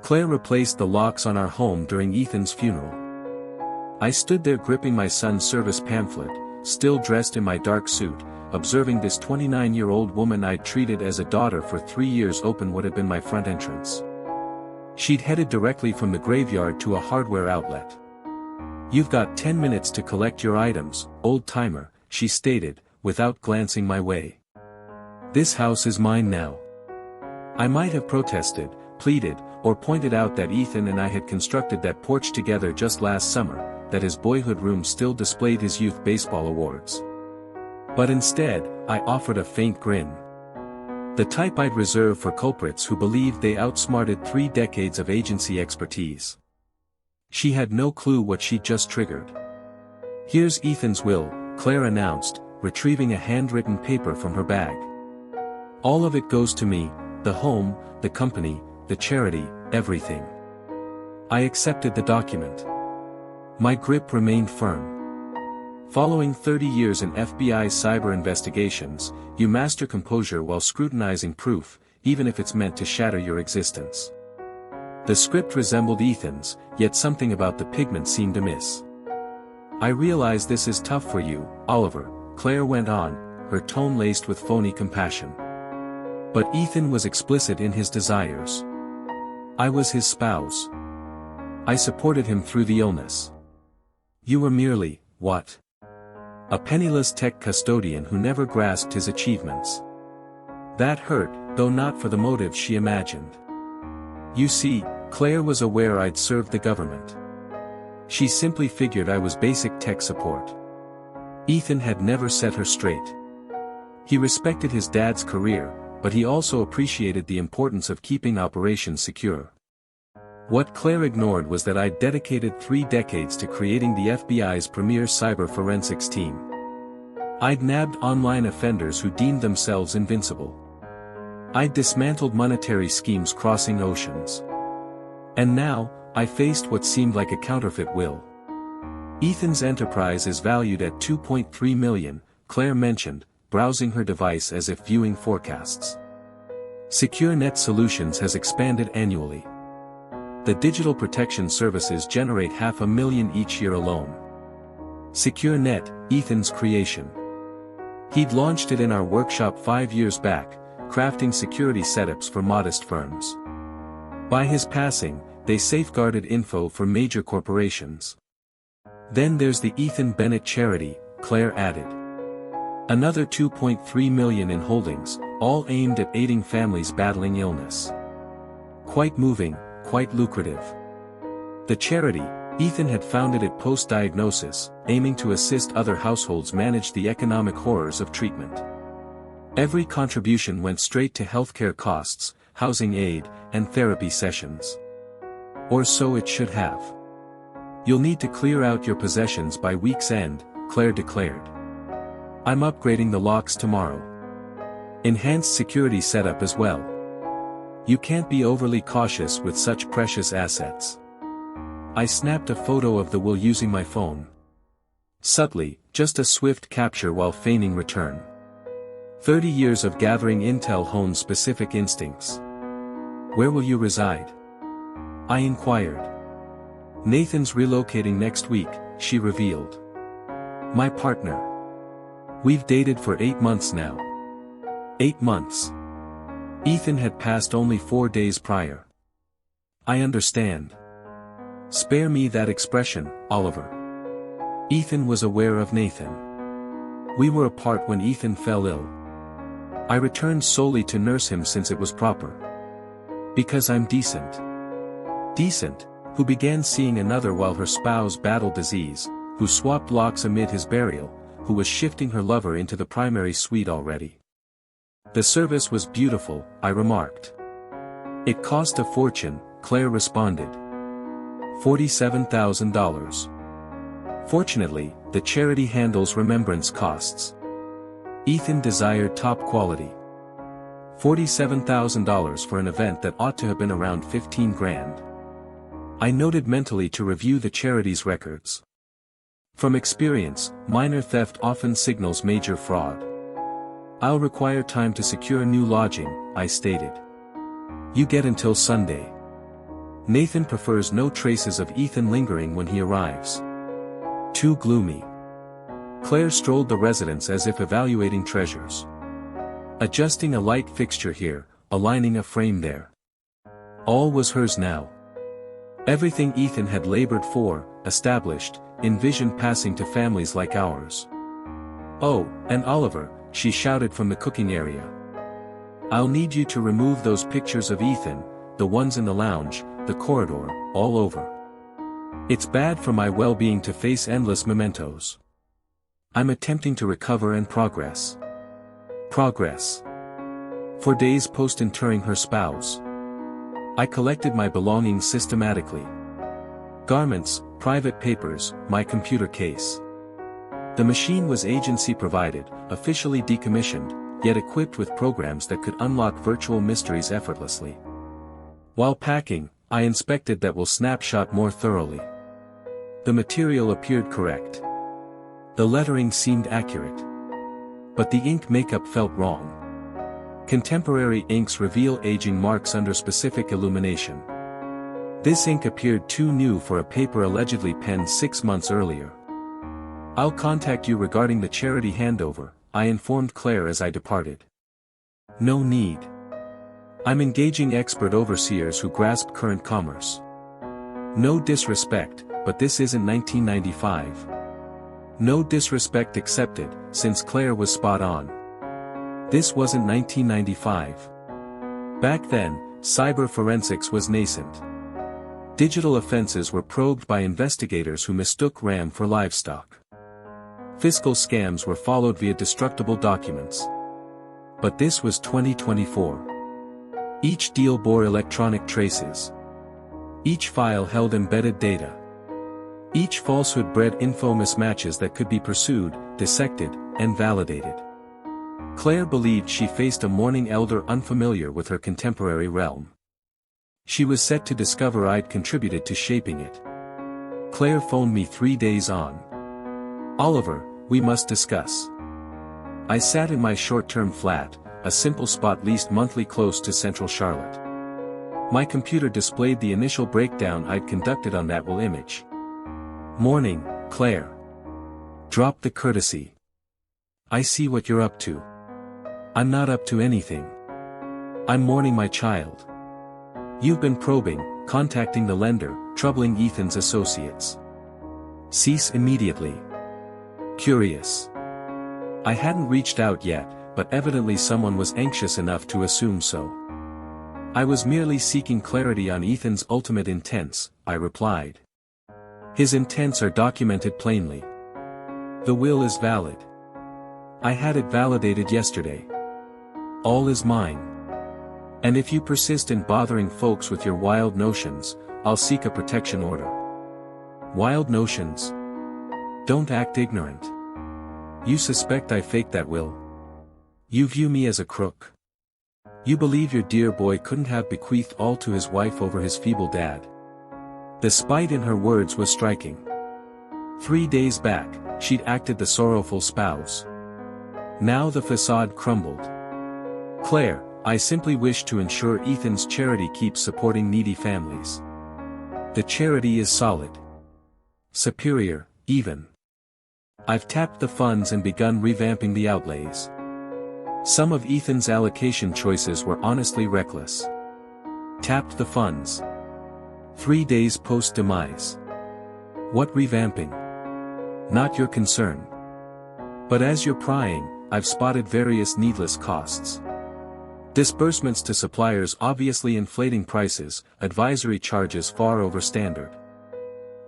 Claire replaced the locks on our home during Ethan's funeral. I stood there gripping my son's service pamphlet, still dressed in my dark suit, observing this 29-year-old woman I'd treated as a daughter for 3 years open what had been my front entrance. She'd headed directly from the graveyard to a hardware outlet. "You've got 10 minutes to collect your items, old-timer," she stated, without glancing my way. "This house is mine now." I might have protested, pleaded, or pointed out that Ethan and I had constructed that porch together just last summer, that his boyhood room still displayed his youth baseball awards. But instead, I offered a faint grin. The type I'd reserve for culprits who believed they outsmarted 3 decades of agency expertise. She had no clue what she'd just triggered. "Here's Ethan's will," Claire announced, retrieving a handwritten paper from her bag. "All of it goes to me, the home, the company, the charity, everything." I accepted the document. My grip remained firm. Following 30 years in FBI cyber investigations, you master composure while scrutinizing proof, even if it's meant to shatter your existence. The script resembled Ethan's, yet something about the pigment seemed amiss. "I realize this is tough for you, Oliver," Claire went on, her tone laced with phony compassion. "But Ethan was explicit in his desires. I was his spouse. I supported him through the illness. You were merely, what? A penniless tech custodian who never grasped his achievements." That hurt, though not for the motive she imagined. You see, Claire was aware I'd served the government. She simply figured I was basic tech support. Ethan had never set her straight. He respected his dad's career, but he also appreciated the importance of keeping operations secure. What Claire ignored was that I'd dedicated 3 decades to creating the FBI's premier cyber forensics team. I'd nabbed online offenders who deemed themselves invincible. I'd dismantled monetary schemes crossing oceans. And now, I faced what seemed like a counterfeit will. "Ethan's enterprise is valued at $2.3 million, Claire mentioned, browsing her device as if viewing forecasts. Secure Net Solutions has expanded annually. The digital protection services generate $500,000 each year alone. SecureNet, Ethan's creation. He'd launched it in our workshop 5 years back, crafting security setups for modest firms. By his passing, they safeguarded info for major corporations. Then there's the Ethan Bennett charity," Claire added. "Another $2.3 million in holdings, all aimed at aiding families battling illness. Quite moving, quite lucrative." The charity, Ethan had founded it post-diagnosis, aiming to assist other households manage the economic horrors of treatment. Every contribution went straight to healthcare costs, housing aid, and therapy sessions. Or so it should have. "You'll need to clear out your possessions by week's end," Claire declared. "I'm upgrading the locks tomorrow. Enhanced security setup as well. You can't be overly cautious with such precious assets." I snapped a photo of the will using my phone. Subtly, just a swift capture while feigning return. 30 years of gathering intel honed specific instincts. "Where will you reside?" I inquired. "Nathan's relocating next week," she revealed. "My partner. We've dated for 8 months now." 8 months. Ethan had passed only 4 days prior. "I understand. Spare me that expression, Oliver." Ethan was aware of Nathan. We were apart when Ethan fell ill. I returned solely to nurse him since it was proper. Because I'm decent. Decent, who began seeing another while her spouse battled disease, who swapped locks amid his burial, who was shifting her lover into the primary suite already. "The service was beautiful," I remarked. "It cost a fortune," Claire responded. $47,000. Fortunately, the charity handles remembrance costs. Ethan desired top quality. $47,000 for an event that ought to have been around 15 grand. I noted mentally to review the charity's records. From experience, minor theft often signals major fraud. "I'll require time to secure new lodging," I stated. "You get until Sunday." Nathan prefers no traces of Ethan lingering when he arrives. Too gloomy. Claire strolled the residence as if evaluating treasures. Adjusting a light fixture here, aligning a frame there. All was hers now. Everything Ethan had labored for, established, envisioned passing to families like ours. "Oh, and Oliver," she shouted from the cooking area. "I'll need you to remove those pictures of Ethan, the ones in the lounge, the corridor, all over. It's bad for my well-being to face endless mementos. I'm attempting to recover and progress." Progress. For days post-interring her spouse, I collected my belongings systematically. Garments, private papers, my computer case. The machine was agency-provided, officially decommissioned, yet equipped with programs that could unlock virtual mysteries effortlessly. While packing, I inspected that will snapshot more thoroughly. The material appeared correct. The lettering seemed accurate. But the ink makeup felt wrong. Contemporary inks reveal aging marks under specific illumination. This ink appeared too new for a paper allegedly penned 6 months earlier. "I'll contact you regarding the charity handover," I informed Claire as I departed. "No need. I'm engaging expert overseers who grasp current commerce. No disrespect, but this isn't 1995. No disrespect accepted, since Claire was spot on. This wasn't 1995. Back then, cyber forensics was nascent. Digital offenses were probed by investigators who mistook RAM for livestock. Fiscal scams were followed via destructible documents. But this was 2024. Each deal bore electronic traces. Each file held embedded data. Each falsehood bred info mismatches that could be pursued, dissected, and validated. Claire believed she faced a mourning elder unfamiliar with her contemporary realm. She was set to discover I'd contributed to shaping it. Claire phoned me 3 days on. "Oliver, we must discuss." I sat in my short-term flat, a simple spot leased monthly close to central Charlotte. My computer displayed the initial breakdown I'd conducted on that will image. "Morning, Claire." Drop the courtesy. "I see what you're up to." "I'm not up to anything. I'm mourning my child." "You've been probing, contacting the lender, troubling Ethan's associates." "Cease immediately." "Curious." I hadn't reached out yet, but evidently someone was anxious enough to assume so. "I was merely seeking clarity on Ethan's ultimate intents," I replied. "His intents are documented plainly. The will is valid. I had it validated yesterday. All is mine. And if you persist in bothering folks with your wild notions, I'll seek a protection order." "Wild notions? Don't act ignorant. You suspect I faked that will? You view me as a crook? You believe your dear boy couldn't have bequeathed all to his wife over his feeble dad?" The spite in her words was striking. 3 days back, she'd acted the sorrowful spouse. Now the facade crumbled. "Claire, I simply wish to ensure Ethan's charity keeps supporting needy families. The charity is solid. Superior, even. I've tapped the funds and begun revamping the outlays. Some of Ethan's allocation choices were honestly reckless." Tapped the funds. 3 days post-demise. What revamping? Not your concern. But as you're prying, I've spotted various needless costs. Disbursements to suppliers obviously inflating prices, advisory charges far over standard.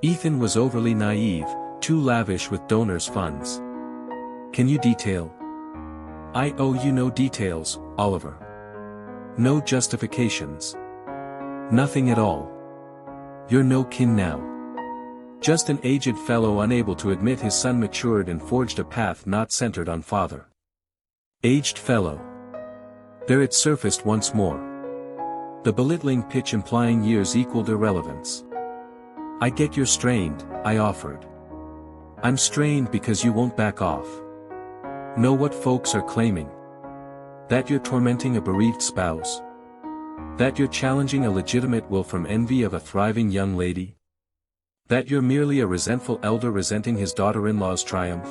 Ethan was overly naive, too lavish with donors' funds. Can you detail? I owe you no details, Oliver. No justifications. Nothing at all. You're no kin now. Just an aged fellow unable to admit his son matured and forged a path not centered on father. Aged fellow. There it surfaced once more. The belittling pitch implying years equaled irrelevance. "I get you're strained," I offered. "I'm strained because you won't back off. Know what folks are claiming? That you're tormenting a bereaved spouse? That you're challenging a legitimate will from envy of a thriving young lady? That you're merely a resentful elder resenting his daughter-in-law's triumph?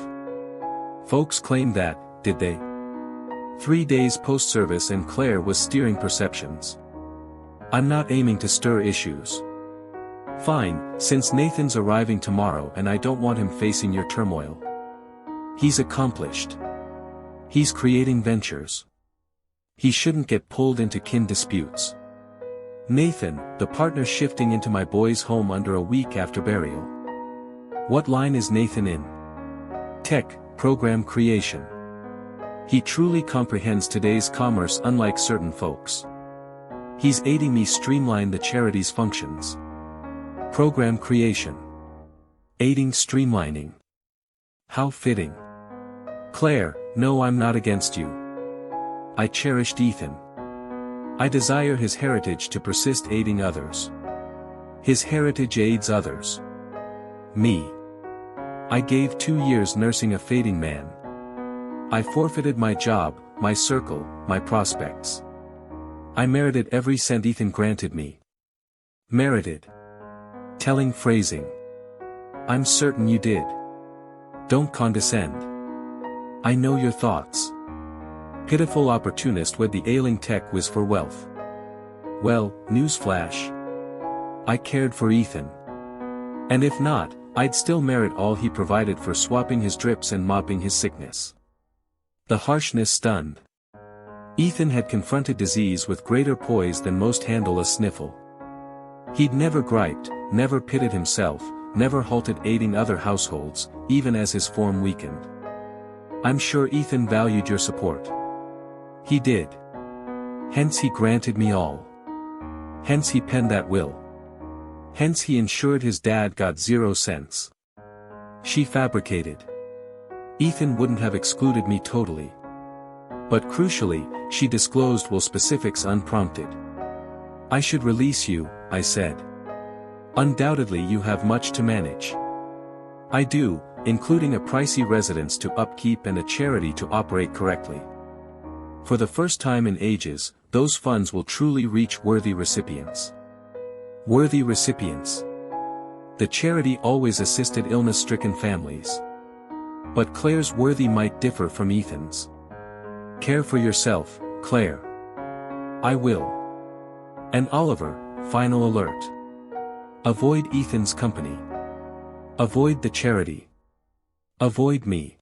Folks claim that, did they? 3 days post-service and Claire was steering perceptions. I'm not aiming to stir issues. Fine, since Nathan's arriving tomorrow and I don't want him facing your turmoil. He's accomplished. He's creating ventures. He shouldn't get pulled into kin disputes. Nathan, the partner shifting into my boy's home under a week after burial. What line is Nathan in? Tech, program creation. He truly comprehends today's commerce unlike certain folks. He's aiding me streamline the charity's functions. Program creation. Aiding streamlining. How fitting. Claire, no, I'm not against you. I cherished Ethan. I desire his heritage to persist aiding others. His heritage aids others. Me. I gave 2 years nursing a fading man. I forfeited my job, my circle, my prospects. I merited every cent Ethan granted me. Merited. Telling phrasing. I'm certain you did. Don't condescend. I know your thoughts. Pitiful opportunist with the ailing tech whiz for wealth. Well, newsflash. I cared for Ethan. And if not, I'd still merit all he provided for swapping his drips and mopping his sickness. The harshness stunned. Ethan had confronted disease with greater poise than most handle a sniffle. He'd never griped, never pitted himself, never halted aiding other households, even as his form weakened. I'm sure Ethan valued your support. He did. Hence he granted me all. Hence he penned that will. Hence he ensured his dad got 0 cents. She fabricated. Ethan wouldn't have excluded me totally. But crucially, she disclosed will specifics unprompted. I should release you, I said. Undoubtedly you have much to manage. I do, including a pricey residence to upkeep and a charity to operate correctly. For the first time in ages, those funds will truly reach worthy recipients. Worthy recipients. The charity always assisted illness-stricken families. But Claire's worthy might differ from Ethan's. Care for yourself, Claire. I will. And Oliver, final alert. Avoid Ethan's company. Avoid the charity. Avoid me.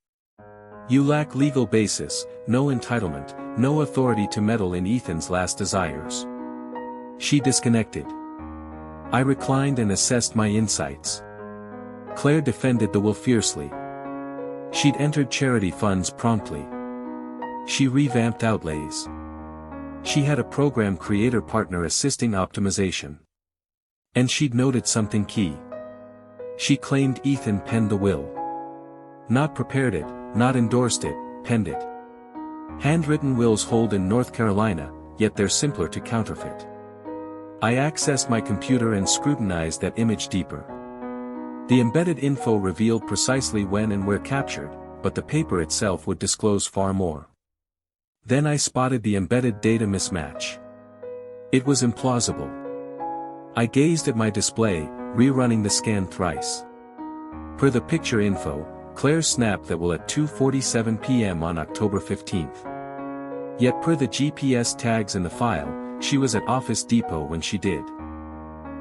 You lack legal basis, no entitlement, no authority to meddle in Ethan's last desires. She disconnected. I reclined and assessed my insights. Claire defended the will fiercely. She'd entered charity funds promptly. She revamped outlays. She had a program creator partner assisting optimization. And she'd noted something key. She claimed Ethan penned the will. Not prepared it, not endorsed it, penned it. Handwritten wills hold in North Carolina, yet they're simpler to counterfeit. I accessed my computer and scrutinized that image deeper. The embedded info revealed precisely when and where captured, but the paper itself would disclose far more. Then I spotted the embedded data mismatch. It was implausible. I gazed at my display, rerunning the scan thrice. Per the picture info, Claire snapped that will at 2:47 p.m. on October 15th. Yet per the GPS tags in the file, she was at Office Depot when she did.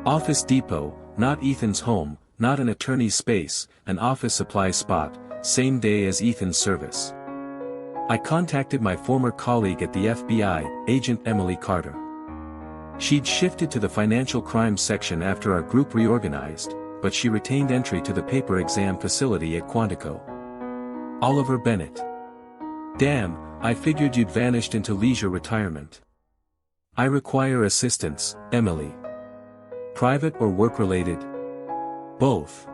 Office Depot, not Ethan's home, not an attorney's space, an office supply spot, same day as Ethan's service. I contacted my former colleague at the FBI, Agent Emily Carter. She'd shifted to the financial crimes section after our group reorganized, but she retained entry to the paper exam facility at Quantico. Oliver Bennett. Damn, I figured you'd vanished into leisure retirement. I require assistance, Emily. Private or work-related? Both.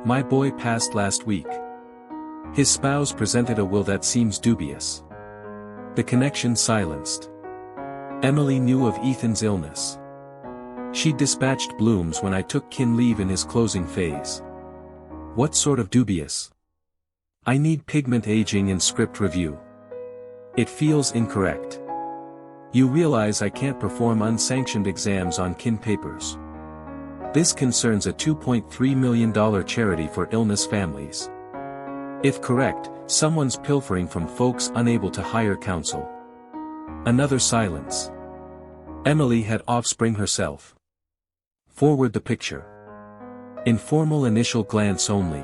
My boy passed last week. His spouse presented a will that seems dubious. The connection silenced. Emily knew of Ethan's illness. She dispatched Blooms when I took kin leave in his closing phase. What sort of dubious? I need pigment aging and script review. It feels incorrect. You realize I can't perform unsanctioned exams on kin papers. This concerns a $2.3 million charity for illness families. If correct, someone's pilfering from folks unable to hire counsel. Another silence. Emily had offspring herself. Forward the picture. Informal initial glance only.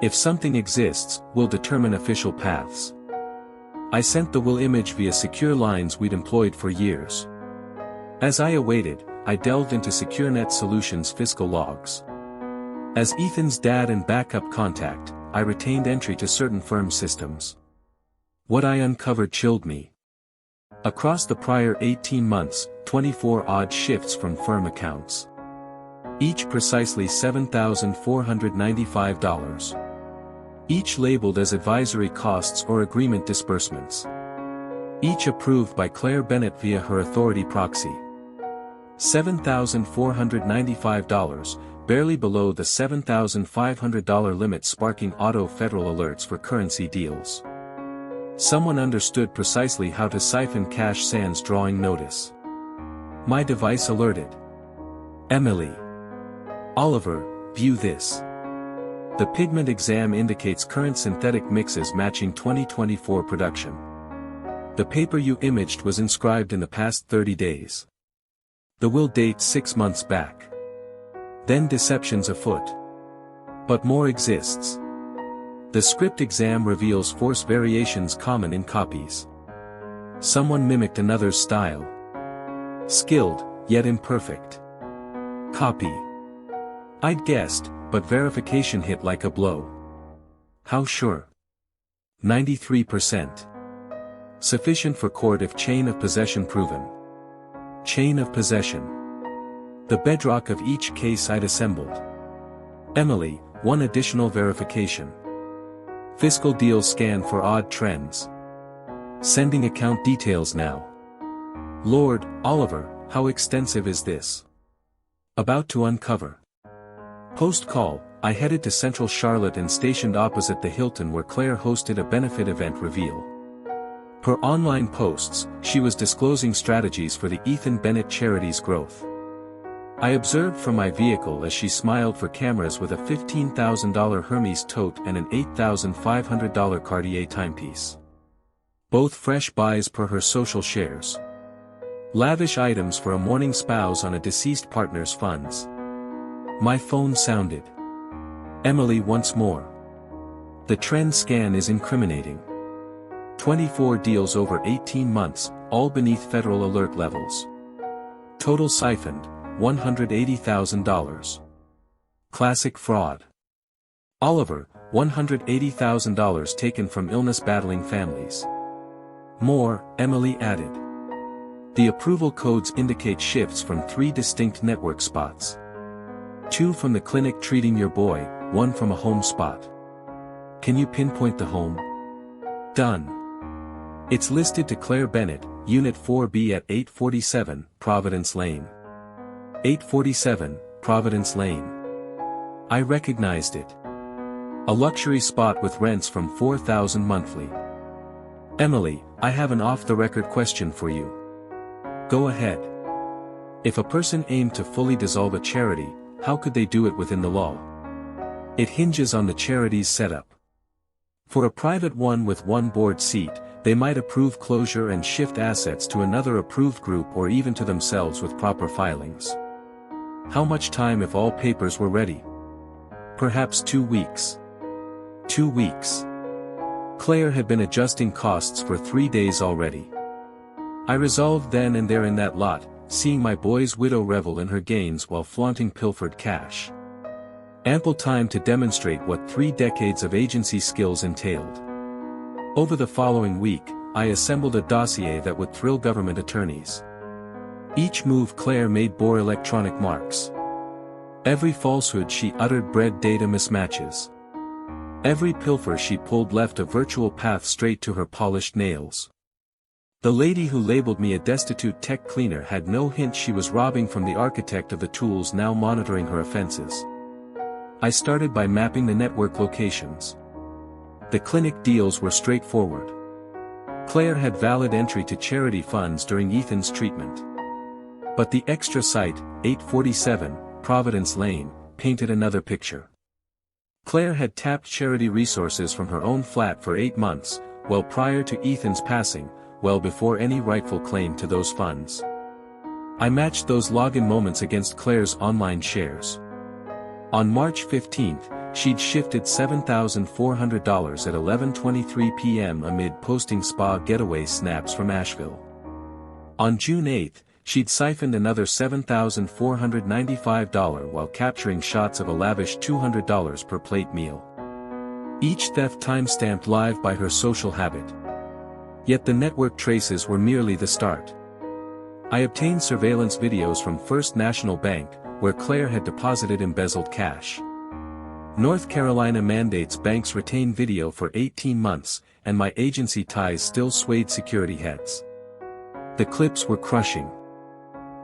If something exists, we'll determine official paths. I sent the will image via secure lines we'd employed for years. As I awaited, I delved into SecureNet Solutions' fiscal logs. As Ethan's dad and backup contact, I retained entry to certain firm systems. What I uncovered chilled me. Across the prior 18 months, 24 odd shifts from firm accounts. Each precisely $7,495. Each labeled as advisory costs or agreement disbursements. Each approved by Claire Bennett via her authority proxy. $7,495, barely below the $7,500 limit, sparking auto federal alerts for currency deals. Someone understood precisely how to siphon cash sans drawing notice. My device alerted. Emily. Oliver, view this. The pigment exam indicates current synthetic mixes matching 2024 production. The paper you imaged was inscribed in the past 30 days. The will dates 6 months back. Then deception's afoot. But more exists. The script exam reveals force variations common in copies. Someone mimicked another's style. Skilled, yet imperfect. Copy. I'd guessed, but verification hit like a blow. How sure? 93%. Sufficient for court if chain of possession proven. Chain of possession. The bedrock of each case I'd assembled. Emily, one additional verification. Fiscal deal scan for odd trends. Sending account details now. Lord, Oliver, how extensive is this? About to uncover. Post-call, I headed to Central Charlotte and stationed opposite the Hilton where Claire hosted a benefit event reveal. Per online posts, she was disclosing strategies for the Ethan Bennett charity's growth. I observed from my vehicle as she smiled for cameras with a $15,000 Hermes tote and an $8,500 Cartier timepiece. Both fresh buys per her social shares. Lavish items for a mourning spouse on a deceased partner's funds. My phone sounded. Emily once more. The trend scan is incriminating. 24 deals over 18 months, all beneath federal alert levels. Total siphoned, $180,000. Classic fraud. Oliver, $180,000 taken from illness-battling families. More, Emily added. The approval codes indicate shifts from 3 distinct network spots. 2 from the clinic treating your boy, 1 from a home spot. Can you pinpoint the home? Done. It's listed to Claire Bennett, Unit 4B at 847, Providence Lane. 847, Providence Lane. I recognized it. A luxury spot with rents from $4,000 monthly. Emily, I have an off-the-record question for you. Go ahead. If a person aimed to fully dissolve a charity, how could they do it within the law? It hinges on the charity's setup. For a private one with one board seat, they might approve closure and shift assets to another approved group or even to themselves with proper filings. How much time if all papers were ready? Perhaps 2 weeks. 2 weeks. Claire had been adjusting costs for 3 days already. I resolved then and there in that lot, seeing my boy's widow revel in her gains while flaunting pilfered cash. Ample time to demonstrate what 3 decades of agency skills entailed. Over the following week, I assembled a dossier that would thrill government attorneys. Each move Claire made bore electronic marks. Every falsehood she uttered bred data mismatches. Every pilfer she pulled left a virtual path straight to her polished nails. The lady who labeled me a destitute tech cleaner had no hint she was robbing from the architect of the tools now monitoring her offenses. I started by mapping the network locations. The clinic deals were straightforward. Claire had valid entry to charity funds during Ethan's treatment. But the extra site, 847, Providence Lane, painted another picture. Claire had tapped charity resources from her own flat for 8 months, well prior to Ethan's passing, well before any rightful claim to those funds. I matched those login moments against Claire's online shares. On March 15th, she'd shifted $7,400 at 11:23 p.m. amid posting spa getaway snaps from Asheville. On June 8th, she'd siphoned another $7,495 while capturing shots of a lavish $200 per plate meal. Each theft timestamped live by her social habit. Yet the network traces were merely the start. I obtained surveillance videos from First National Bank, where Claire had deposited embezzled cash. North Carolina mandates banks retain video for 18 months, and my agency ties still swayed security heads. The clips were crushing.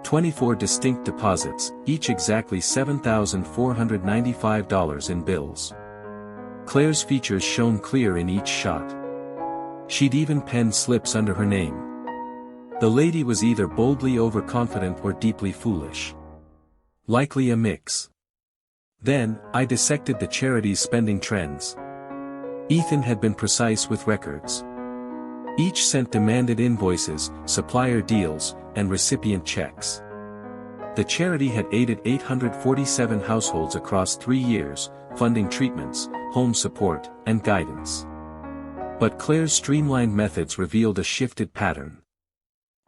24 distinct deposits, each exactly $7,495 in bills. Claire's features shone clear in each shot. She'd even penned slips under her name. The lady was either boldly overconfident or deeply foolish. Likely a mix. Then, I dissected the charity's spending trends. Ethan had been precise with records. Each cent demanded invoices, supplier deals, and recipient checks. The charity had aided 847 households across 3 years, funding treatments, home support, and guidance. But Claire's streamlined methods revealed a shifted pattern.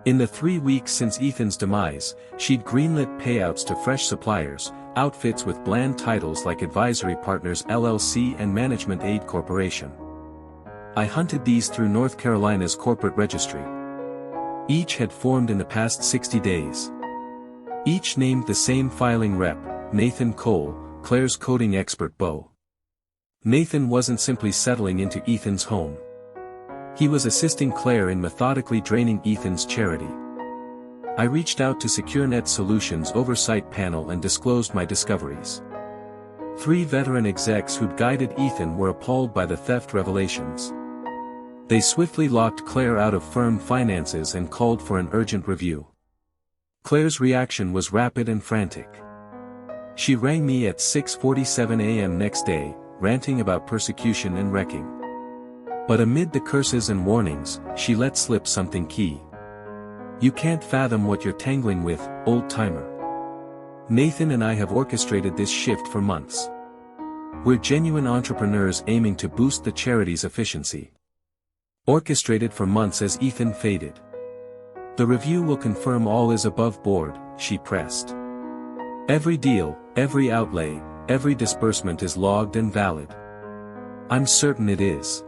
In the 3 weeks since Ethan's demise, she'd greenlit payouts to fresh suppliers, outfits with bland titles like Advisory Partners LLC and Management Aid Corporation. I hunted these through North Carolina's corporate registry. Each had formed in the past 60 days. Each named the same filing rep, Nathan Cole, Claire's coding expert beau. Nathan wasn't simply settling into Ethan's home. He was assisting Claire in methodically draining Ethan's charity. I reached out to SecureNet Solutions' oversight panel and disclosed my discoveries. 3 veteran execs who'd guided Ethan were appalled by the theft revelations. They swiftly locked Claire out of firm finances and called for an urgent review. Claire's reaction was rapid and frantic. She rang me at 6:47 a.m. next day, ranting about persecution and wrecking. But amid the curses and warnings, she let slip something key. "You can't fathom what you're tangling with, old-timer. Nathan and I have orchestrated this shift for months. We're genuine entrepreneurs aiming to boost the charity's efficiency." Orchestrated for months as Ethan faded. "The review will confirm all is above board," she pressed. "Every deal, every outlay, every disbursement is logged and valid. I'm certain it is.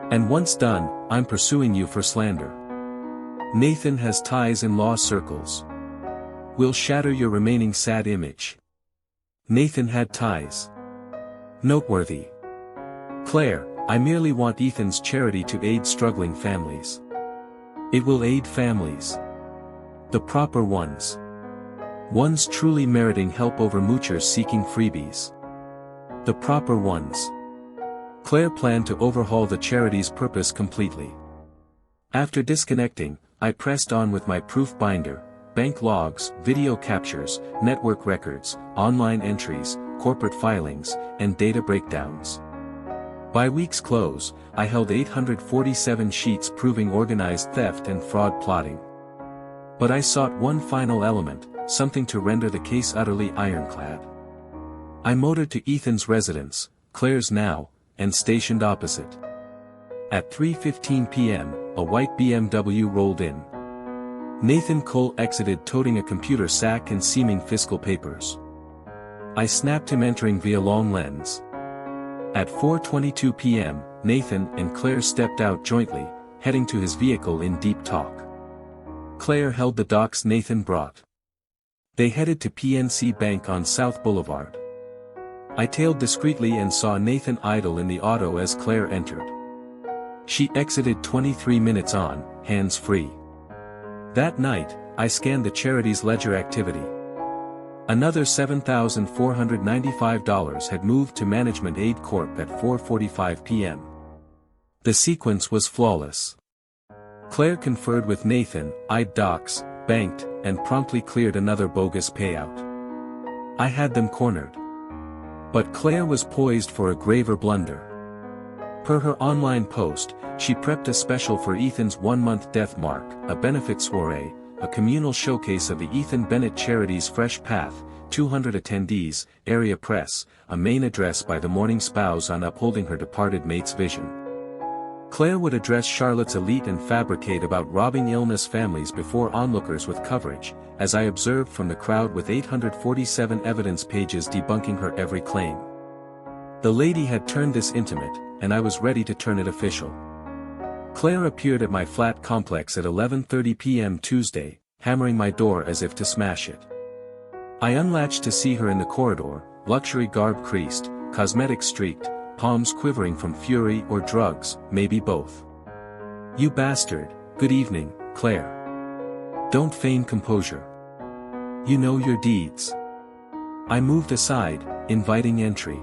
And once done, I'm pursuing you for slander. Nathan has ties in law circles. We'll shatter your remaining sad image. Nathan had ties. Noteworthy. Claire, I merely want Ethan's charity to aid struggling families. It will aid families. The proper ones. Ones truly meriting help over moochers seeking freebies. The proper ones." Claire planned to overhaul the charity's purpose completely. After disconnecting, I pressed on with my proof binder, bank logs, video captures, network records, online entries, corporate filings, and data breakdowns. By week's close, I held 847 sheets proving organized theft and fraud plotting. But I sought one final element, something to render the case utterly ironclad. I motored to Ethan's residence, Claire's now, and stationed opposite. At 3:15 p.m., a white BMW rolled in. Nathan Cole exited toting a computer sack and seeming fiscal papers. I snapped him entering via long lens. At 4:22 p.m., Nathan and Claire stepped out jointly, heading to his vehicle in deep talk. Claire held the docs Nathan brought. They headed to PNC Bank on South Boulevard. I tailed discreetly and saw Nathan idle in the auto as Claire entered. She exited 23 minutes on, hands-free. That night, I scanned the charity's ledger activity. Another $7,495 had moved to Management Aid Corp at 4:45 p.m. The sequence was flawless. Claire conferred with Nathan, eyed docs, banked, and promptly cleared another bogus payout. I had them cornered. But Claire was poised for a graver blunder. Per her online post, she prepped a special for Ethan's one-month death mark, a benefit soiree, a communal showcase of the Ethan Bennett Charity's Fresh Path, 200 attendees, area press, a main address by the mourning spouse on upholding her departed mate's vision. Claire would address Charlotte's elite and fabricate about robbing illness families before onlookers with coverage, as I observed from the crowd with 847 evidence pages debunking her every claim. The lady had turned this intimate, and I was ready to turn it official. Claire appeared at my flat complex at 11:30 p.m. Tuesday, hammering my door as if to smash it. I unlatched to see her in the corridor, luxury garb creased, cosmetics streaked, palms quivering from fury or drugs, maybe both. "You bastard, good evening, Claire. Don't feign composure. You know your deeds." I moved aside, inviting entry.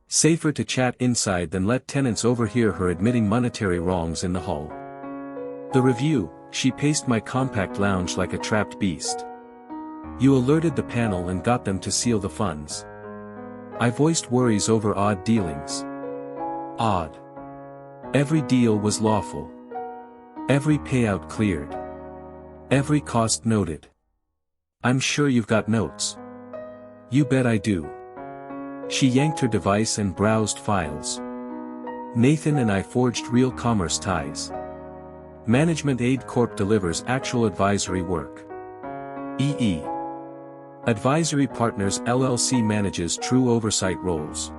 Safer to chat inside than let tenants overhear her admitting monetary wrongs in the hall. The review, she paced my compact lounge like a trapped beast. "You alerted the panel and got them to seal the funds." I voiced worries over odd dealings. Odd. Every deal was lawful. Every payout cleared. Every cost noted. "I'm sure you've got notes." "You bet I do." She yanked her device and browsed files. Nathan and I forged real commerce ties. Management Aid Corp delivers actual advisory work. EE. Advisory Partners LLC manages true oversight roles.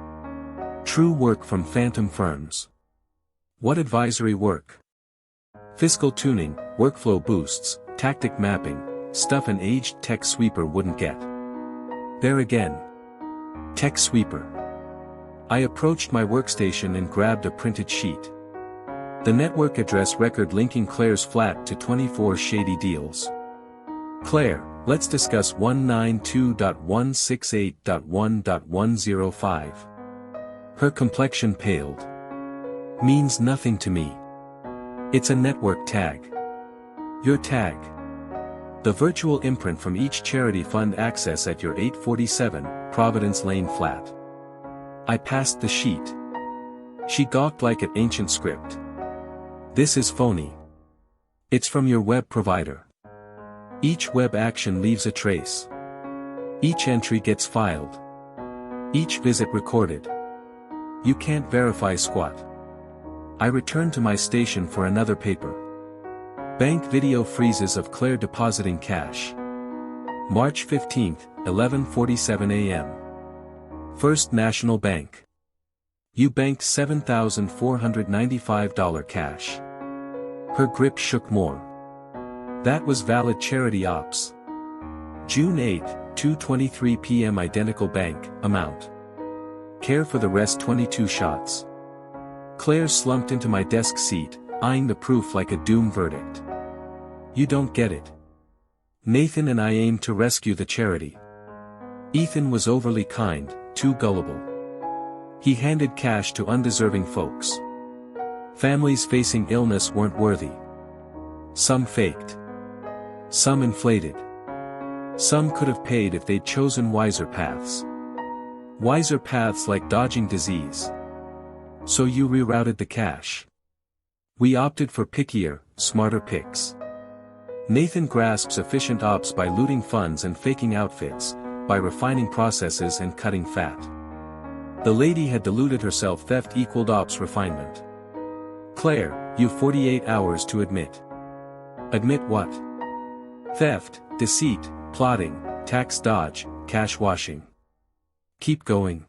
True work from phantom firms. What advisory work? Fiscal tuning, workflow boosts, tactic mapping, stuff an aged tech sweeper wouldn't get. There again. Tech sweeper. I approached my workstation and grabbed a printed sheet. The network address record linking Claire's flat to 24 shady deals. "Claire, let's discuss 192.168.1.105. Her complexion paled. "Means nothing to me. It's a network tag." "Your tag." "The virtual imprint from each charity fund access at your 847, Providence Lane flat." I passed the sheet. She gawked like an ancient script. "This is phony. It's from your web provider. Each web action leaves a trace. Each entry gets filed. Each visit recorded. You can't verify squat." I returned to my station for another paper. Bank video freezes of Claire depositing cash. March 15, 11:47 a.m. First National Bank. "You banked $7,495 cash." Her grip shook more. "That was valid charity ops." June 8, 2:23 p.m. Identical bank, amount. "Care for the rest 22 shots." Claire slumped into my desk seat, eyeing the proof like a doom verdict. "You don't get it. Nathan and I aimed to rescue the charity. Ethan was overly kind, too gullible. He handed cash to undeserving folks. Families facing illness weren't worthy. Some faked. Some inflated. Some could have paid if they'd chosen wiser paths. Wiser paths like dodging disease. So you rerouted the cash. We opted for pickier, smarter picks. Nathan grasps efficient ops by looting funds and faking outfits, by refining processes and cutting fat. The lady had deluded herself. Theft equaled ops refinement. Claire, you've 48 hours to admit. Admit what? Theft, deceit, plotting, tax dodge, cash washing. Keep going.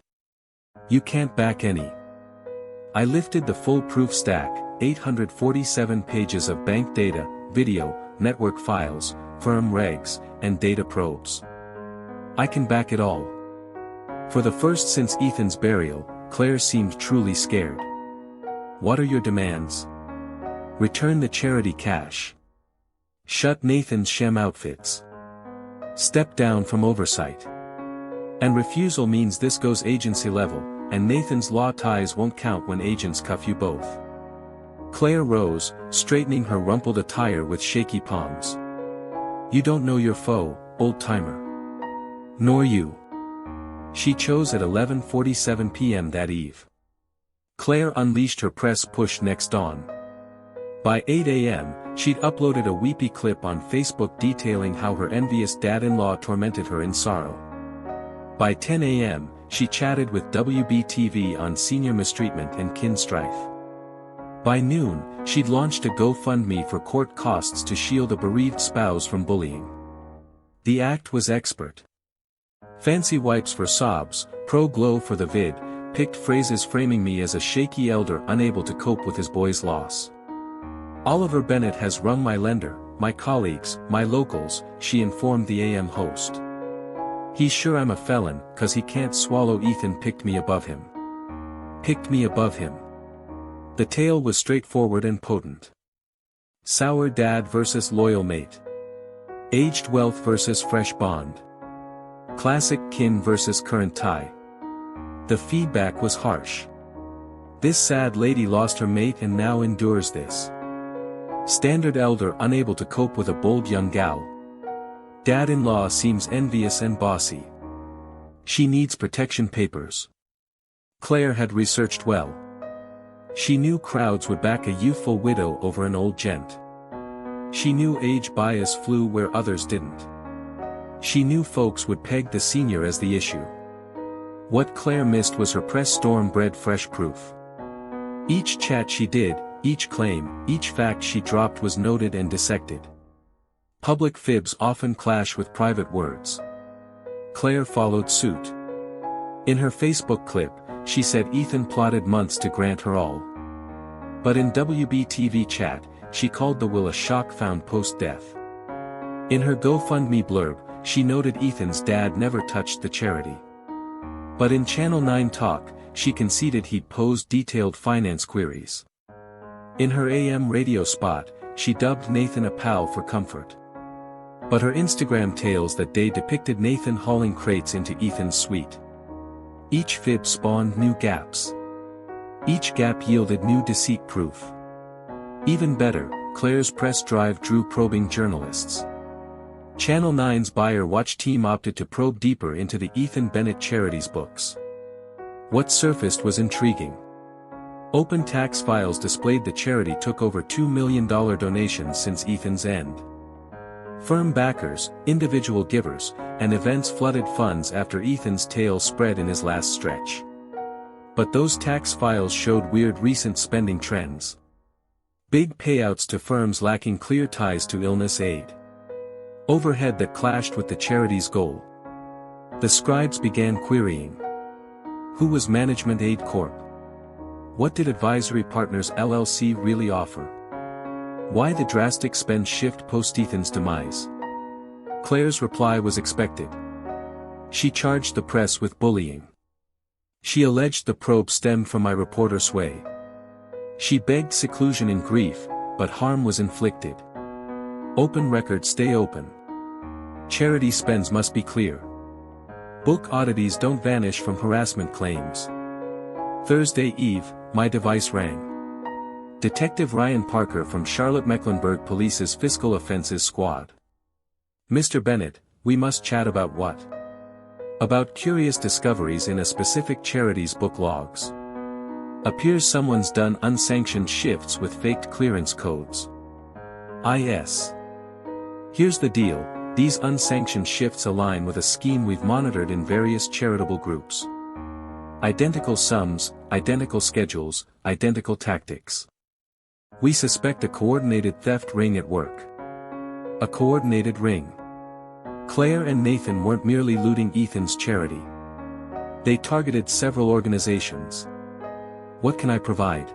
You can't back any. I lifted the full-proof stack, 847 pages of bank data, video, network files, firm regs, and data probes. I can back it all. For the first since Ethan's burial, Claire seemed truly scared. What are your demands? Return the charity cash. Shut Nathan's Shem outfits. Step down from oversight. And refusal means this goes agency level, and Nathan's law ties won't count when agents cuff you both. Claire rose, straightening her rumpled attire with shaky palms. You don't know your foe, old-timer. Nor you. She chose at 11:47 p.m. that eve. Claire unleashed her press push next dawn. By 8 a.m., she'd uploaded a weepy clip on Facebook detailing how her envious dad-in-law tormented her in sorrow. By 10 a.m., she chatted with WBTV on senior mistreatment and kin strife. By noon, she'd launched a GoFundMe for court costs to shield a bereaved spouse from bullying. The act was expert. Fancy wipes for sobs, pro-glow for the vid, picked phrases framing me as a shaky elder unable to cope with his boy's loss. Oliver Bennett has rung my lender, my colleagues, my locals, she informed the AM host. He's sure I'm a felon, 'cause he can't swallow Ethan picked me above him. Picked me above him. The tale was straightforward and potent. Sour dad versus loyal mate. Aged wealth versus fresh bond. Classic kin versus current tie. The feedback was harsh. This sad lady lost her mate and now endures this. Standard elder unable to cope with a bold young gal. Dad-in-law seems envious and bossy. She needs protection papers. Claire had researched well. She knew crowds would back a youthful widow over an old gent. She knew age bias flew where others didn't. She knew folks would peg the senior as the issue. What Claire missed was her press storm bred fresh proof. Each chat she did, each claim, each fact she dropped was noted and dissected. Public fibs often clash with private words. Claire followed suit. In her Facebook clip, she said Ethan plotted months to grant her all. But in WBTV chat, she called the will a shock-found post-death. In her GoFundMe blurb, she noted Ethan's dad never touched the charity. But in Channel 9 talk, she conceded he'd posed detailed finance queries. In her AM radio spot, she dubbed Nathan a pal for comfort. But her Instagram tales that day depicted Nathan hauling crates into Ethan's suite. Each fib spawned new gaps. Each gap yielded new deceit proof. Even better, Claire's press drive drew probing journalists. Channel 9's Buyer Watch team opted to probe deeper into the Ethan Bennett Charities books. What surfaced was intriguing. Open tax files displayed the charity took over $2 million donations since Ethan's end. Firm backers, individual givers, and events flooded funds after Ethan's tail spread in his last stretch. But those tax files showed weird recent spending trends. Big payouts to firms lacking clear ties to illness aid. Overhead that clashed with the charity's goal. The scribes began querying. Who was Management Aid Corp? What did Advisory Partners LLC really offer? Why the drastic spend shift post-Ethan's demise? Claire's reply was expected. She charged the press with bullying. She alleged the probe stemmed from my reporter sway. She begged seclusion in grief, but harm was inflicted. Open records stay open. Charity spends must be clear. Book oddities don't vanish from harassment claims. Thursday eve, my device rang. Detective Ryan Parker from Charlotte-Mecklenburg Police's Fiscal Offenses Squad. Mr. Bennett, we must chat about what? About curious discoveries in a specific charity's book logs. Appears someone's done unsanctioned shifts with faked clearance codes. Yes. Here's the deal, these unsanctioned shifts align with a scheme we've monitored in various charitable groups. Identical sums, identical schedules, identical tactics. We suspect a coordinated theft ring at work. A coordinated ring. Claire and Nathan weren't merely looting Ethan's charity. They targeted several organizations. What can I provide?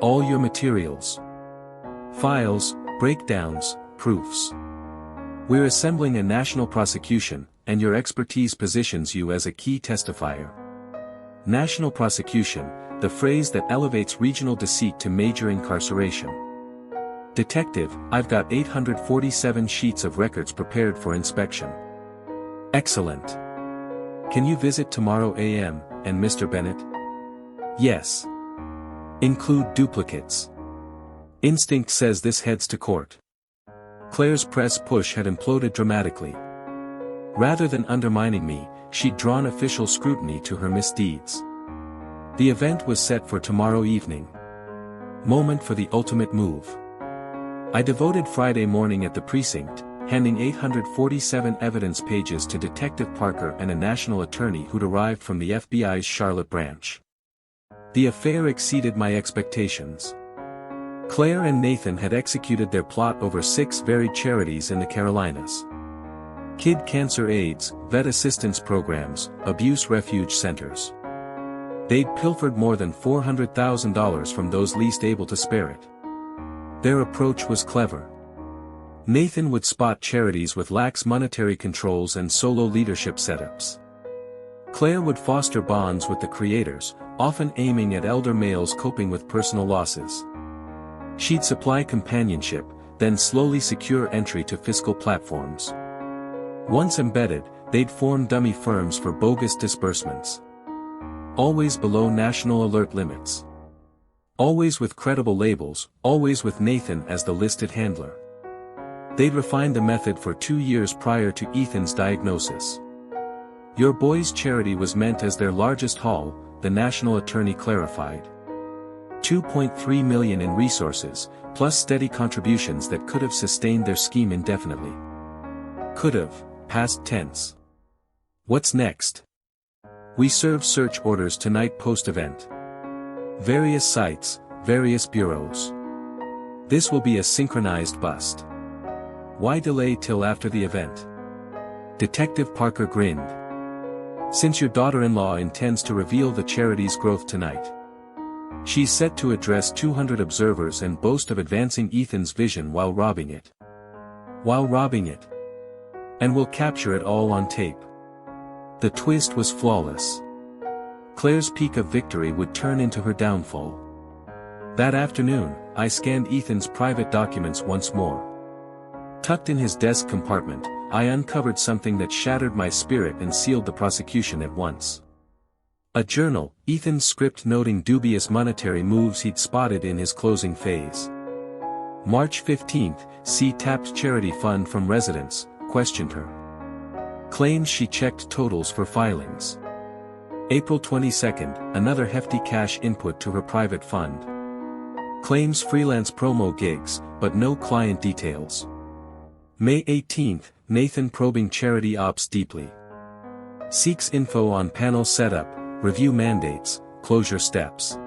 All your materials. Files, breakdowns, proofs. We're assembling a national prosecution, and your expertise positions you as a key testifier. National prosecution, the phrase that elevates regional deceit to major incarceration. Detective, I've got 847 sheets of records prepared for inspection. Excellent. Can you visit tomorrow AM, and Mr. Bennett? Yes. Include duplicates. Instinct says this heads to court. Claire's press push had imploded dramatically. Rather than undermining me, she'd drawn official scrutiny to her misdeeds. The event was set for tomorrow evening. Moment for the ultimate move. I devoted Friday morning at the precinct, handing 847 evidence pages to Detective Parker and a national attorney who'd arrived from the FBI's Charlotte branch. The affair exceeded my expectations. Claire and Nathan had executed their plot over 6 varied charities in the Carolinas. Kid cancer AIDS, vet assistance programs, abuse refuge centers. They'd pilfered more than $400,000 from those least able to spare it. Their approach was clever. Nathan would spot charities with lax monetary controls and solo leadership setups. Claire would foster bonds with the creators, often aiming at elder males coping with personal losses. She'd supply companionship, then slowly secure entry to fiscal platforms. Once embedded, they'd form dummy firms for bogus disbursements. Always below national alert limits. Always with credible labels, always with Nathan as the listed handler. They'd refined the method for 2 years prior to Ethan's diagnosis. Your boy's charity was meant as their largest haul, the national attorney clarified. $2.3 million in resources, plus steady contributions that could have sustained their scheme indefinitely. Could have, past tense. What's next? We serve search orders tonight post-event. Various sites, various bureaus. This will be a synchronized bust. Why delay till after the event? Detective Parker grinned. Since your daughter-in-law intends to reveal the charity's growth tonight. She's set to address 200 observers and boast of advancing Ethan's vision while robbing it. And we'll capture it all on tape. The twist was flawless. Claire's peak of victory would turn into her downfall. That afternoon, I scanned Ethan's private documents once more. Tucked in his desk compartment, I uncovered something that shattered my spirit and sealed the prosecution at once. A journal, Ethan's script noting dubious monetary moves he'd spotted in his closing phase. March 15th, C tapped charity fund from residents, questioned her. Claims she checked totals for filings. April 22nd, another hefty cash input to her private fund. Claims freelance promo gigs, but no client details. May 18th, Nathan probing charity ops deeply. Seeks info on panel setup, review mandates, closure steps.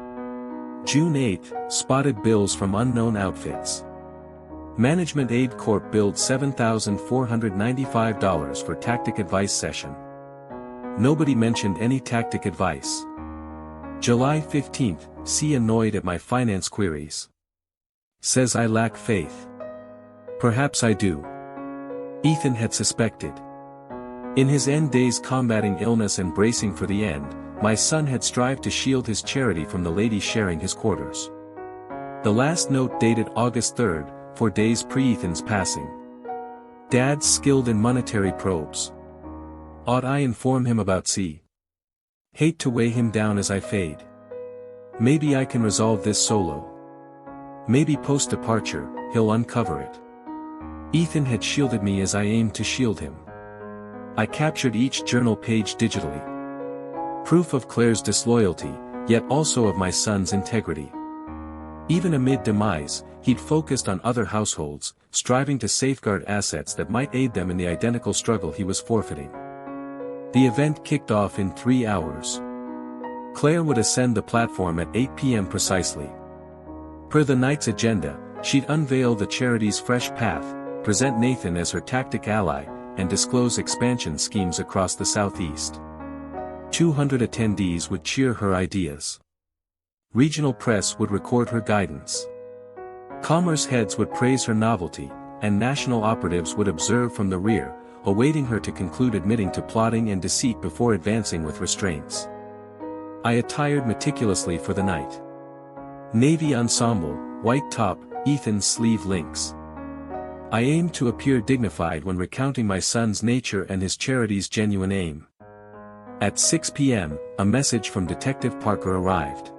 June 8th, spotted bills from unknown outfits. Management Aid Corp billed $7,495 for tactic advice session. Nobody mentioned any tactic advice. July 15th, C annoyed at my finance queries. Says I lack faith. Perhaps I do. Ethan had suspected. In his end days combating illness and bracing for the end, my son had strived to shield his charity from the lady sharing his quarters. The last note dated August 3rd, 4 days pre-Ethan's passing. Dad's skilled in monetary probes. Ought I inform him about C? Hate to weigh him down as I fade. Maybe I can resolve this solo. Maybe post-departure, he'll uncover it. Ethan had shielded me as I aimed to shield him. I captured each journal page digitally. Proof of Claire's disloyalty, yet also of my son's integrity. Even amid demise, he'd focused on other households, striving to safeguard assets that might aid them in the identical struggle he was forfeiting. The event kicked off in 3 hours. Claire would ascend the platform at 8 p.m. precisely. Per the night's agenda, she'd unveil the charity's fresh path, present Nathan as her tactic ally, and disclose expansion schemes across the Southeast. 200 attendees would cheer her ideas. Regional press would record her guidance. Commerce heads would praise her novelty, and national operatives would observe from the rear, awaiting her to conclude admitting to plotting and deceit before advancing with restraints. I attired meticulously for the night. Navy ensemble, white top, Ethan's sleeve links. I aimed to appear dignified when recounting my son's nature and his charity's genuine aim. At 6 p.m., a message from Detective Parker arrived.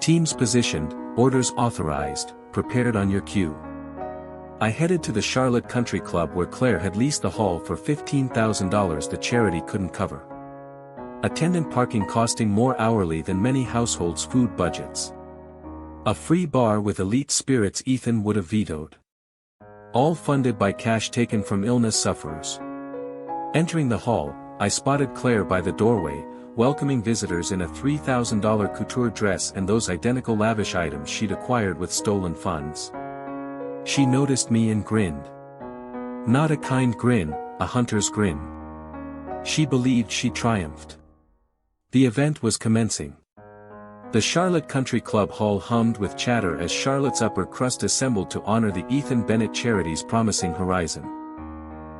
Teams positioned, orders authorized, prepared on your cue. I headed to the Charlotte Country Club where Claire had leased the hall for $15,000 the charity couldn't cover. Attendant parking costing more hourly than many households' food budgets. A free bar with elite spirits Ethan would have vetoed. All funded by cash taken from illness sufferers. Entering the hall, I spotted Claire by the doorway, welcoming visitors in a $3,000 couture dress and those identical lavish items she'd acquired with stolen funds. She noticed me and grinned. Not a kind grin, a hunter's grin. She believed she triumphed. The event was commencing. The Charlotte Country Club hall hummed with chatter as Charlotte's upper crust assembled to honor the Ethan Bennett charity's promising horizon.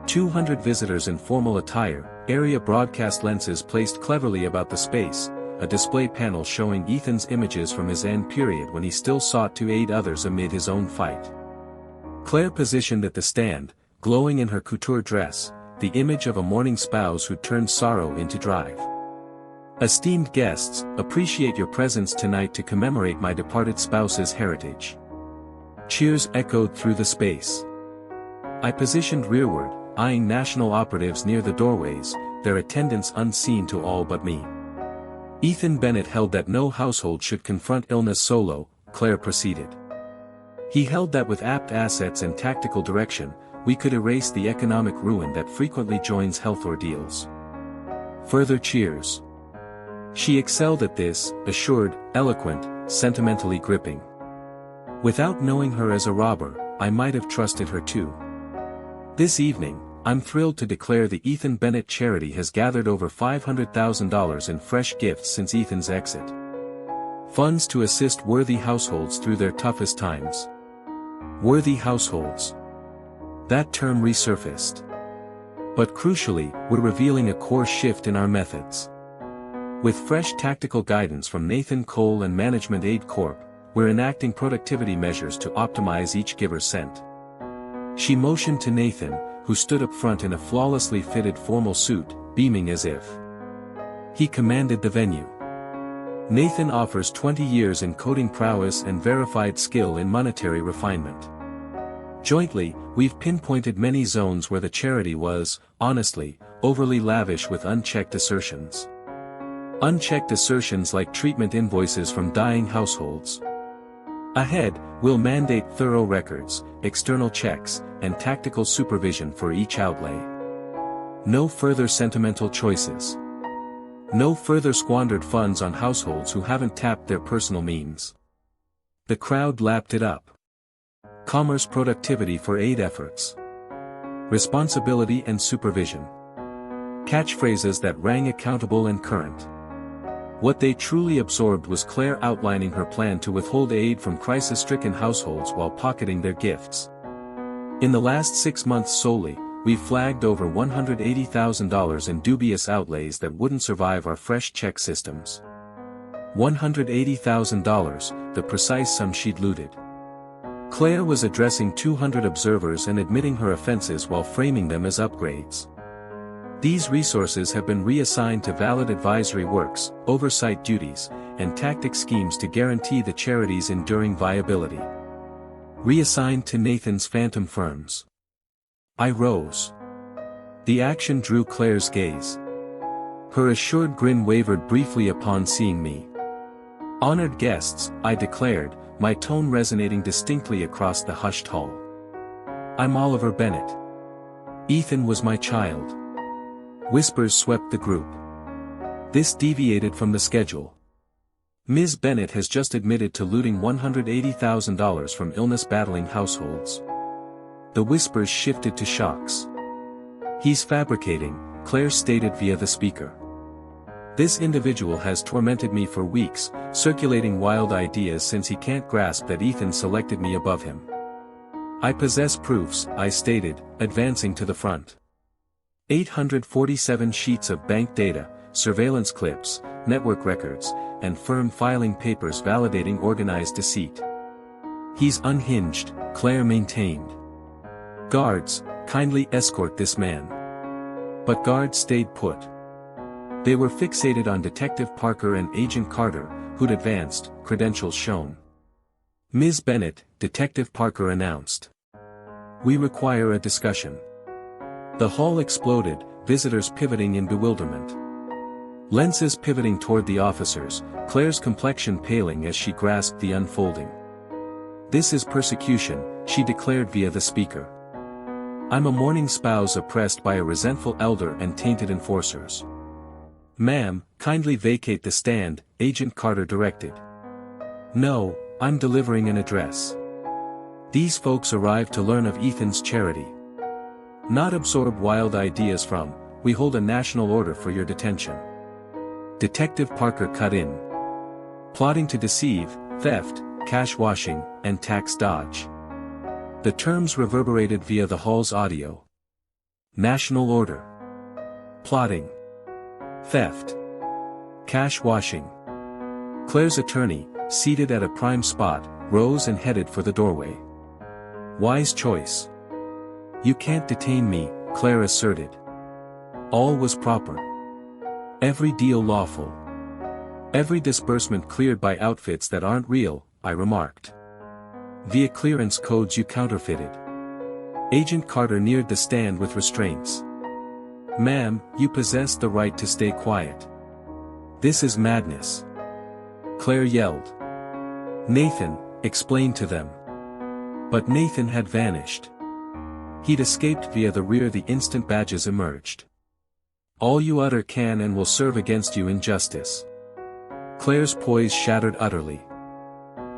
200 visitors in formal attire, area broadcast lenses placed cleverly about the space, a display panel showing Ethan's images from his end period when he still sought to aid others amid his own fight. Claire positioned at the stand, glowing in her couture dress, the image of a mourning spouse who turned sorrow into drive. Esteemed guests, appreciate your presence tonight to commemorate my departed spouse's heritage. Cheers echoed through the space. I positioned rearward, eyeing national operatives near the doorways, their attendance unseen to all but me. Ethan Bennett held that no household should confront illness solo, Claire proceeded. He held that with apt assets and tactical direction, we could erase the economic ruin that frequently joins health ordeals. Further cheers. She excelled at this, assured, eloquent, sentimentally gripping. Without knowing her as a robber, I might have trusted her too. This evening, I'm thrilled to declare the Ethan Bennett charity has gathered over $500,000 in fresh gifts since Ethan's exit. Funds to assist worthy households through their toughest times. Worthy households. That term resurfaced. But crucially, we're revealing a core shift in our methods. With fresh tactical guidance from Nathan Cole and Management Aid Corp., we're enacting productivity measures to optimize each giver's cent. She motioned to Nathan, who stood up front in a flawlessly fitted formal suit, beaming as if he commanded the venue. Nathan offers 20 years in coding prowess and verified skill in monetary refinement. Jointly, we've pinpointed many zones where the charity was, honestly, overly lavish with unchecked assertions. Unchecked assertions like treatment invoices from dying households. Ahead, we'll mandate thorough records, external checks, and tactical supervision for each outlay. No further sentimental choices. No further squandered funds on households who haven't tapped their personal means. The crowd lapped it up. Commerce productivity for aid efforts. Responsibility and supervision. Catchphrases that rang accountable and current. What they truly absorbed was Claire outlining her plan to withhold aid from crisis-stricken households while pocketing their gifts. In the last 6 months solely, we've flagged over $180,000 in dubious outlays that wouldn't survive our fresh check systems. $180,000, the precise sum she'd looted. Claire was addressing 200 observers and admitting her offenses while framing them as upgrades. These resources have been reassigned to valid advisory works, oversight duties, and tactic schemes to guarantee the charity's enduring viability. Reassigned to Nathan's phantom firms. I rose. The action drew Claire's gaze. Her assured grin wavered briefly upon seeing me. Honored guests, I declared, my tone resonating distinctly across the hushed hall. I'm Oliver Bennett. Ethan was my child. Whispers swept the group. This deviated from the schedule. Ms. Bennett has just admitted to looting $180,000 from illness-battling households. The whispers shifted to shocks. He's fabricating, Claire stated via the speaker. This individual has tormented me for weeks, circulating wild ideas since he can't grasp that Ethan selected me above him. I possess proofs, I stated, advancing to the front. 847 sheets of bank data, surveillance clips, network records, and firm filing papers validating organized deceit. He's unhinged, Claire maintained. Guards, kindly escort this man. But guards stayed put. They were fixated on Detective Parker and Agent Carter, who'd advanced, credentials shown. "Ms. Bennett," Detective Parker announced. "We require a discussion." The hall exploded, visitors pivoting in bewilderment. Lenses pivoting toward the officers, Claire's complexion paling as she grasped the unfolding. "This is persecution," she declared via the speaker. "I'm a mourning spouse oppressed by a resentful elder and tainted enforcers." "Ma'am, kindly vacate the stand," Agent Carter directed. "No, I'm delivering an address. These folks arrived to learn of Ethan's charity. Not absorb wild ideas from, we hold a national order for your detention." Detective Parker cut in. "Plotting to deceive, theft, cash washing, and tax dodge." The terms reverberated via the hall's audio. National order. Plotting. Theft. Cash washing. Claire's attorney, seated at a prime spot, rose and headed for the doorway. "Wise choice. You can't detain me," Claire asserted. "All was proper. Every deal lawful. Every disbursement cleared by outfits that aren't real," I remarked. "Via clearance codes you counterfeited." Agent Carter neared the stand with restraints. "Ma'am, you possess the right to stay quiet. This is madness," Claire yelled. "Nathan, explain to them." But Nathan had vanished. He'd escaped via the rear the instant badges emerged. "All you utter can and will serve against you in justice." Claire's poise shattered utterly.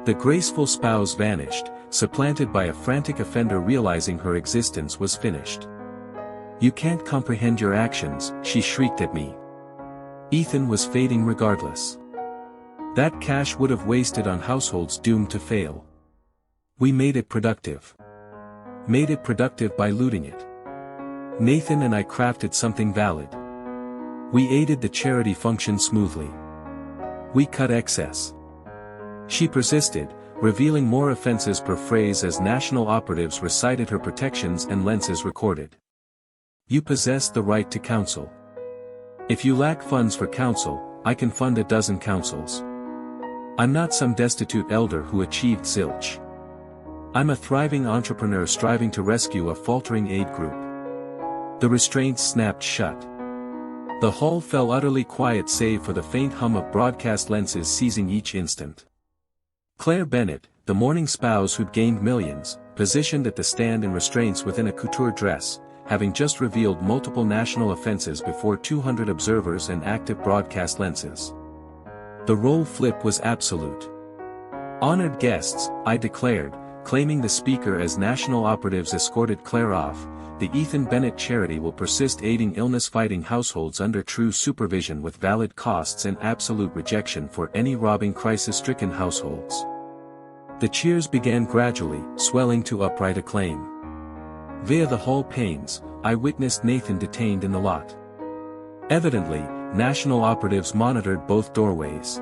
The graceful spouse vanished, supplanted by a frantic offender realizing her existence was finished. "You can't comprehend your actions," she shrieked at me. Ethan was fading regardless. That cash would have wasted on households doomed to fail. We made it productive. Made it productive by looting it. Nathan and I crafted something valid. We aided the charity function smoothly. We cut excess. She persisted, revealing more offenses per phrase as national operatives recited her protections and lenses recorded. "You possess the right to counsel. If you lack funds for counsel, I can fund a dozen counsels. I'm not some destitute elder who achieved zilch. I'm a thriving entrepreneur striving to rescue a faltering aid group." The restraints snapped shut. The hall fell utterly quiet save for the faint hum of broadcast lenses seizing each instant. Claire Bennett, the mourning spouse who'd gained millions, positioned at the stand in restraints within a couture dress, having just revealed multiple national offenses before 200 observers and active broadcast lenses. The role flip was absolute. "Honored guests," I declared, claiming the speaker as national operatives escorted Claire off, "the Ethan Bennett charity will persist aiding illness-fighting households under true supervision with valid costs and absolute rejection for any robbing crisis-stricken households." The cheers began gradually, swelling to upright acclaim. Via the hall panes, I witnessed Nathan detained in the lot. Evidently, national operatives monitored both doorways.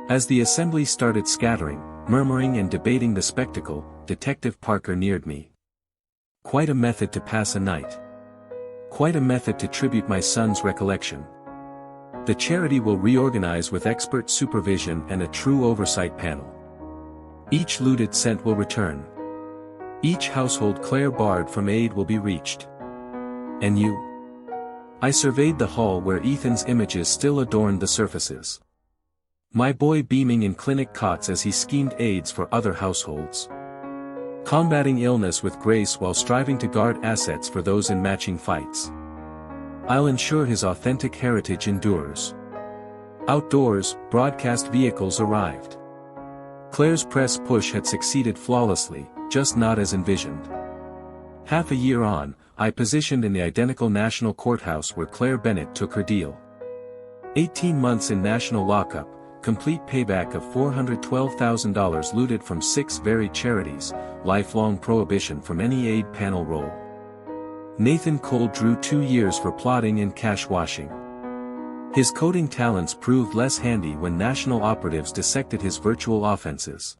As the assembly started scattering, murmuring and debating the spectacle, Detective Parker neared me. "Quite a method to pass a night. Quite a method to tribute my son's recollection. The charity will reorganize with expert supervision and a true oversight panel. Each looted cent will return. Each household Claire barred from aid will be reached. And you?" I surveyed the hall where Ethan's images still adorned the surfaces. My boy beaming in clinic cots as he schemed aids for other households. Combating illness with grace while striving to guard assets for those in matching fights. I'll ensure his authentic heritage endures. Outdoors, broadcast vehicles arrived. Claire's press push had succeeded flawlessly, just not as envisioned. Half a year on, I positioned in the identical national courthouse where Claire Bennett took her deal. 18 months in national lockup, complete payback of $412,000 looted from 6 varied charities, lifelong prohibition from any aid panel role. Nathan Cole drew 2 years for plotting and cash washing. His coding talents proved less handy when national operatives dissected his virtual offenses.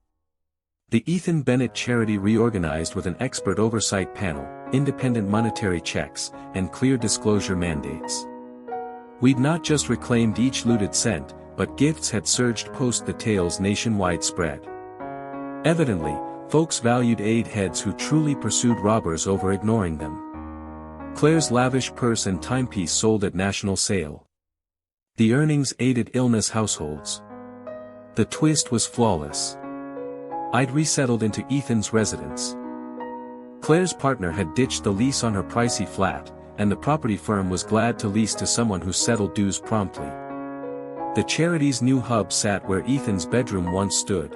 The Ethan Bennett charity reorganized with an expert oversight panel, independent monetary checks, and clear disclosure mandates. We'd not just reclaimed each looted cent, but gifts had surged post the tale's nationwide spread. Evidently, folks valued aid heads who truly pursued robbers over ignoring them. Claire's lavish purse and timepiece sold at national sale. The earnings aided illness households. The twist was flawless. I'd resettled into Ethan's residence. Claire's partner had ditched the lease on her pricey flat, and the property firm was glad to lease to someone who settled dues promptly. The charity's new hub sat where Ethan's bedroom once stood.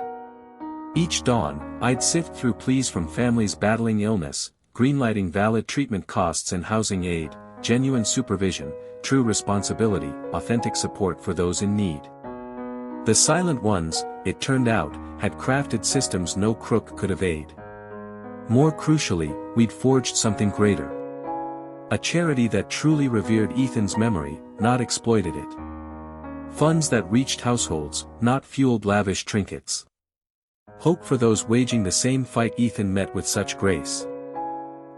Each dawn, I'd sift through pleas from families battling illness, greenlighting valid treatment costs and housing aid, genuine supervision, true responsibility, authentic support for those in need. The silent ones, it turned out, had crafted systems no crook could evade. More crucially, we'd forged something greater. A charity that truly revered Ethan's memory, not exploited it. Funds that reached households, not fueled lavish trinkets. Hope for those waging the same fight Ethan met with such grace.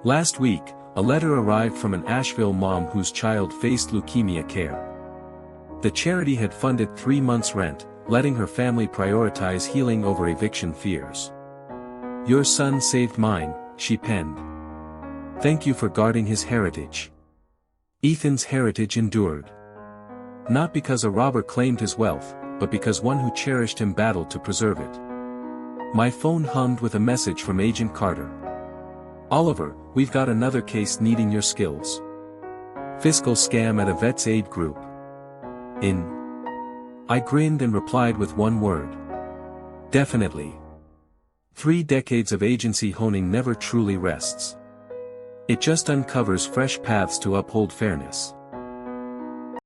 Last week, a letter arrived from an Asheville mom whose child faced leukemia care. The charity had funded 3 months' rent, letting her family prioritize healing over eviction fears. "Your son saved mine," she penned. "Thank you for guarding his heritage." Ethan's heritage endured. Not because a robber claimed his wealth, but because one who cherished him battled to preserve it. My phone hummed with a message from Agent Carter. "Oliver, we've got another case needing your skills. Fiscal scam at a vet's aid group. In." I grinned and replied with one word. "Definitely." 3 decades of agency honing never truly rests. It just uncovers fresh paths to uphold fairness.